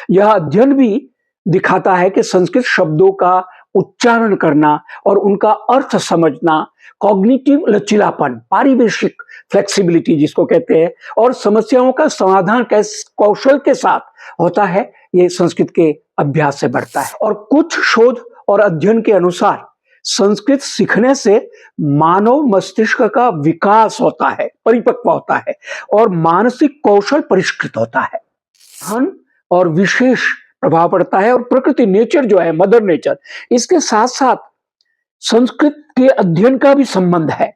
यह अध्ययन भी दिखाता है कि संस्कृत शब्दों का उच्चारण करना और उनका अर्थ समझना, कॉग्निटिव लचीलापन, पारिवेशिक फ्लेक्सिबिलिटी जिसको कहते हैं, और समस्याओं का समाधान कौशल के साथ होता है, ये संस्कृत के अभ्यास से बढ़ता है। और कुछ शोध और अध्ययन के अनुसार संस्कृत सीखने से मानव मस्तिष्क का विकास होता है, परिपक्व होता है और मानसिक कौशल परिष्कृत होता है, और विशेष प्रभाव पड़ता है। और प्रकृति, नेचर जो है, मदर नेचर, इसके साथ साथ संस्कृत के अध्ययन का भी संबंध है,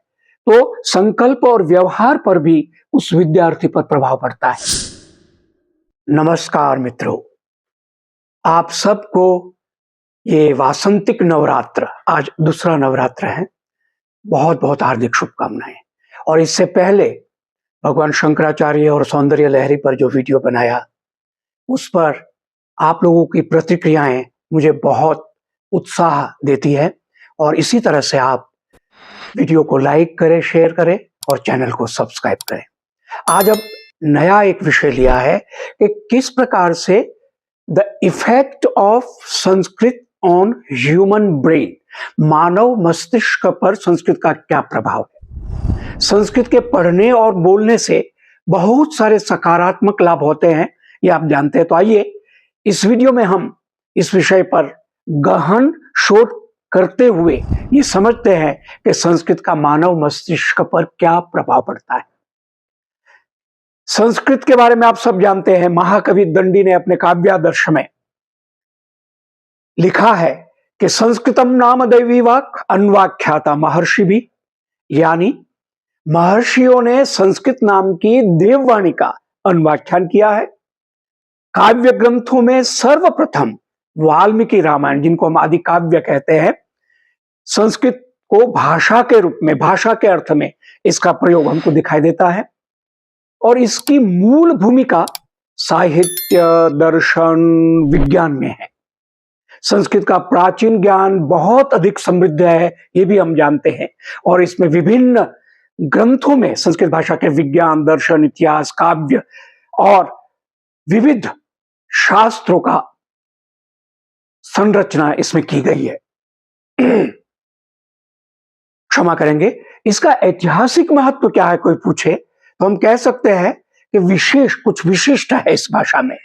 तो संकल्प और व्यवहार पर भी उस विद्यार्थी पर प्रभाव पड़ता है। नमस्कार मित्रों, आप सबको ये वासंतिक नवरात्र, आज दूसरा नवरात्र है, बहुत बहुत हार्दिक शुभकामनाएं। और इससे पहले भगवान शंकराचार्य और सौंदर्य लहरी पर जो वीडियो बनाया, उस पर आप लोगों की प्रतिक्रियाएं मुझे बहुत उत्साह देती है, और इसी तरह से आप वीडियो को लाइक करें, शेयर करें और चैनल को सब्सक्राइब करें। आज अब नया एक विषय लिया है कि किस प्रकार से the effect of Sanskrit on human brain, मानव मस्तिष्क पर संस्कृत का क्या प्रभाव है। संस्कृत के पढ़ने और बोलने से बहुत सारे सकारात्मक लाभ होते हैं, ये आप जानते हैं। तो आइए इस वीडियो में हम इस विषय पर गहन शोध करते हुए ये समझते हैं कि संस्कृत का मानव मस्तिष्क पर क्या प्रभाव पड़ता है। संस्कृत के बारे में आप सब जानते हैं, महाकवि दंडी ने अपने काव्यादर्श में लिखा है कि संस्कृतम नाम दैवी वाक् अन्वाख्याता महर्षि भी, यानी महर्षियों ने संस्कृत नाम की देववाणी का अन्वाख्यान किया है। काव्य ग्रंथों में सर्वप्रथम वाल्मीकि रामायण, जिनको हम आदि काव्य कहते हैं, संस्कृत को भाषा के रूप में, भाषा के अर्थ में इसका प्रयोग हमको दिखाई देता है। और इसकी मूल भूमिका साहित्य, दर्शन, विज्ञान में है। संस्कृत का प्राचीन ज्ञान बहुत अधिक समृद्ध है, ये भी हम जानते हैं। और इसमें विभिन्न ग्रंथों में संस्कृत भाषा के विज्ञान, दर्शन, इतिहास, काव्य और विविध शास्त्रों का संरचना इसमें की गई है। क्षमा करेंगे, इसका ऐतिहासिक महत्व क्या है कोई पूछे तो हम कह सकते हैं कि कुछ विशिष्ट है इस भाषा में।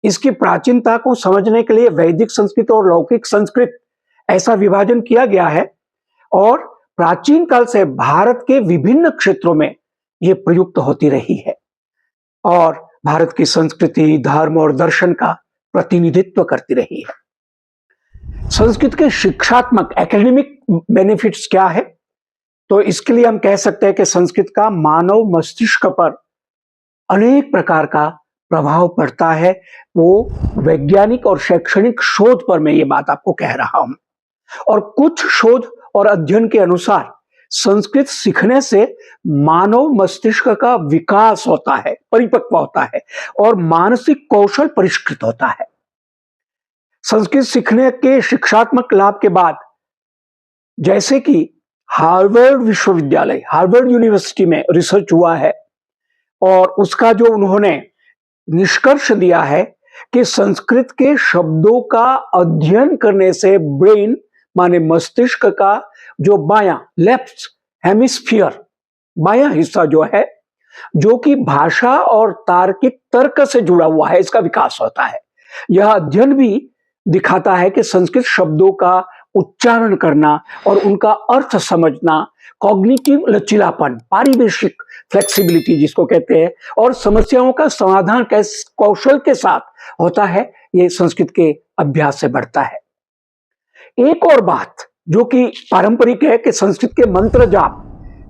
इसकी प्राचीनता को समझने के लिए वैदिक संस्कृत और लौकिक संस्कृत ऐसा विभाजन किया गया है, और प्राचीन काल से भारत के विभिन्न क्षेत्रों में यह प्रयुक्त होती रही है और भारत की संस्कृति, धर्म और दर्शन का प्रतिनिधित्व करती रही है। संस्कृत के शिक्षात्मक एकेडमिक बेनिफिट्स क्या है, तो इसके लिए हम कह सकते हैं कि संस्कृत का मानव मस्तिष्क पर अनेक प्रकार का प्रभाव पड़ता है। वो वैज्ञानिक और शैक्षणिक शोध पर मैं ये बात आपको कह रहा हूं। और कुछ शोध और अध्ययन के अनुसार संस्कृत सीखने से मानव मस्तिष्क का विकास होता है, परिपक्व होता है और मानसिक कौशल परिष्कृत होता है। संस्कृत सीखने के शिक्षात्मक लाभ के बाद, जैसे कि हार्वर्ड विश्वविद्यालय, हार्वर्ड यूनिवर्सिटी में रिसर्च हुआ है, और उसका जो उन्होंने निष्कर्ष दिया है कि संस्कृत के शब्दों का अध्ययन करने से ब्रेन, माने मस्तिष्क का जो बायां, लेफ्ट हेमिस्फीयर, बायां हिस्सा जो है, जो कि भाषा और तार्किक तर्क से जुड़ा हुआ है, इसका विकास होता है। यह अध्ययन भी दिखाता है कि संस्कृत शब्दों का उच्चारण करना और उनका अर्थ समझना, कॉग्निटिव लचीलापन, पारिवेशिक फ्लेक्सिबिलिटी जिसको कहते हैं, और समस्याओं का समाधान कौशल के साथ होता है, ये संस्कृत के अभ्यास से बढ़ता है। एक और बात जो कि पारंपरिक है कि संस्कृत के मंत्र जाप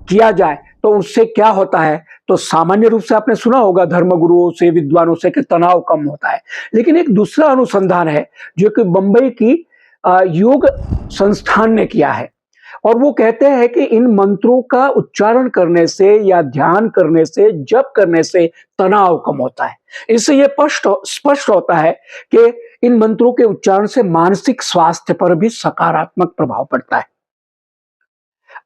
किया जाए तो उससे क्या होता है, तो सामान्य रूप से आपने सुना होगा धर्मगुरुओं से, विद्वानों से कि तनाव कम होता है। लेकिन एक दूसरा अनुसंधान है जो कि बंबई की योग संस्थान ने किया है, और वो कहते हैं कि इन मंत्रों का उच्चारण करने से या ध्यान करने से, जप करने से तनाव कम होता है। इससे ये स्पष्ट होता है कि इन मंत्रों के उच्चारण से मानसिक स्वास्थ्य पर भी सकारात्मक प्रभाव पड़ता है।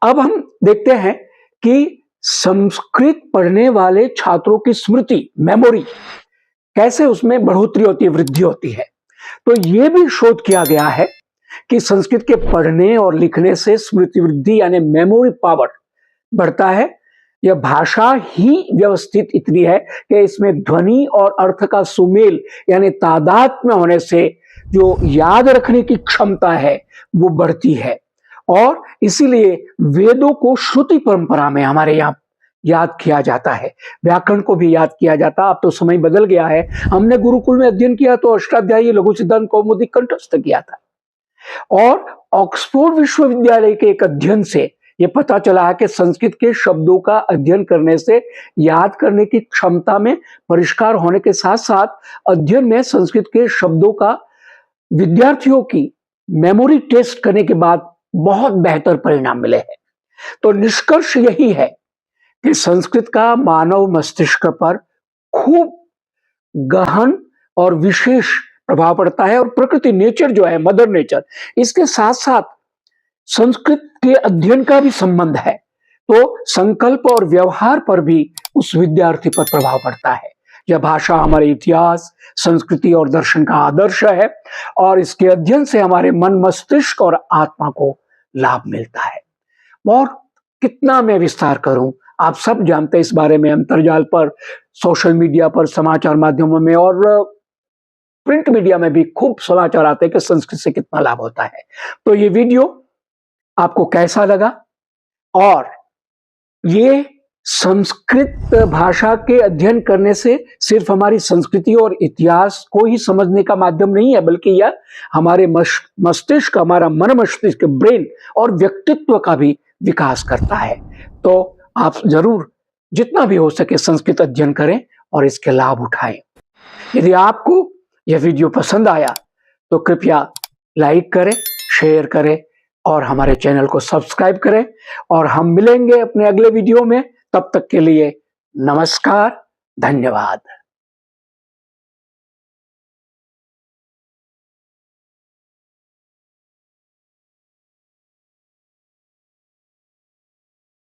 अब हम देखते हैं कि संस्कृत पढ़ने वाले छात्रों की स्मृति, मेमोरी कैसे उसमें बढ़ोतरी होती है, वृद्धि होती है। तो ये भी शोध किया गया है कि संस्कृत के पढ़ने और लिखने से स्मृति वृद्धि यानी मेमोरी पावर बढ़ता है। यह भाषा ही व्यवस्थित इतनी है कि इसमें ध्वनि और अर्थ का सुमेल यानी तादात्म्य होने से जो याद रखने की क्षमता है वो बढ़ती है। और इसीलिए वेदों को श्रुति परंपरा में हमारे यहाँ याद किया जाता है, व्याकरण को भी याद किया जाता। अब तो समय बदल गया है। हमने गुरुकुल में अध्ययन किया तो अष्टाध्यायी लघु सिद्धांत कौमुदी कंठस्थ किया था। और ऑक्सफोर्ड विश्वविद्यालय के एक अध्ययन से यह पता चला है कि संस्कृत के शब्दों का अध्ययन करने से याद करने की क्षमता में परिष्कार होने के साथ साथ अध्ययन में संस्कृत के शब्दों का विद्यार्थियों की मेमोरी टेस्ट करने के बाद बहुत बेहतर परिणाम मिले हैं। तो निष्कर्ष यही है कि संस्कृत का मानव मस्तिष्क पर खूब गहन और विशेष प्रभाव पड़ता है। और प्रकृति नेचर जो है, मदर नेचर, इसके साथ साथ संस्कृत के अध्ययन का भी संबंध है। तो संकल्प और व्यवहार पर भी उस विद्यार्थी पर प्रभाव पड़ता है। यह भाषा हमारे इतिहास, संस्कृति और दर्शन का आदर्श है और इसके अध्ययन से हमारे मन, मस्तिष्क और आत्मा को लाभ मिलता है। और कितना मैं विस्तार करूं, आप सब जानते हैं इस बारे में। अंतर्जाल पर, सोशल मीडिया पर, समाचार माध्यमों में और प्रिंट मीडिया में भी खूब समाचार आते हैं कि संस्कृत से कितना लाभ होता है। तो ये वीडियो आपको कैसा लगा? और ये संस्कृत भाषा के अध्ययन करने से सिर्फ हमारी संस्कृति और इतिहास को ही समझने का माध्यम नहीं है, बल्कि यह हमारे मस्तिष्क, हमारा मन मस्तिष्क, ब्रेन और व्यक्तित्व का भी विकास करता है। तो आप जरूर जितना भी हो सके संस्कृत अध्ययन करें और इसके लाभ उठाएं। यदि आपको यह वीडियो पसंद आया तो कृपया लाइक करें, शेयर करें और हमारे चैनल को सब्सक्राइब करें। और हम मिलेंगे अपने अगले वीडियो में। तब तक के लिए नमस्कार, धन्यवाद।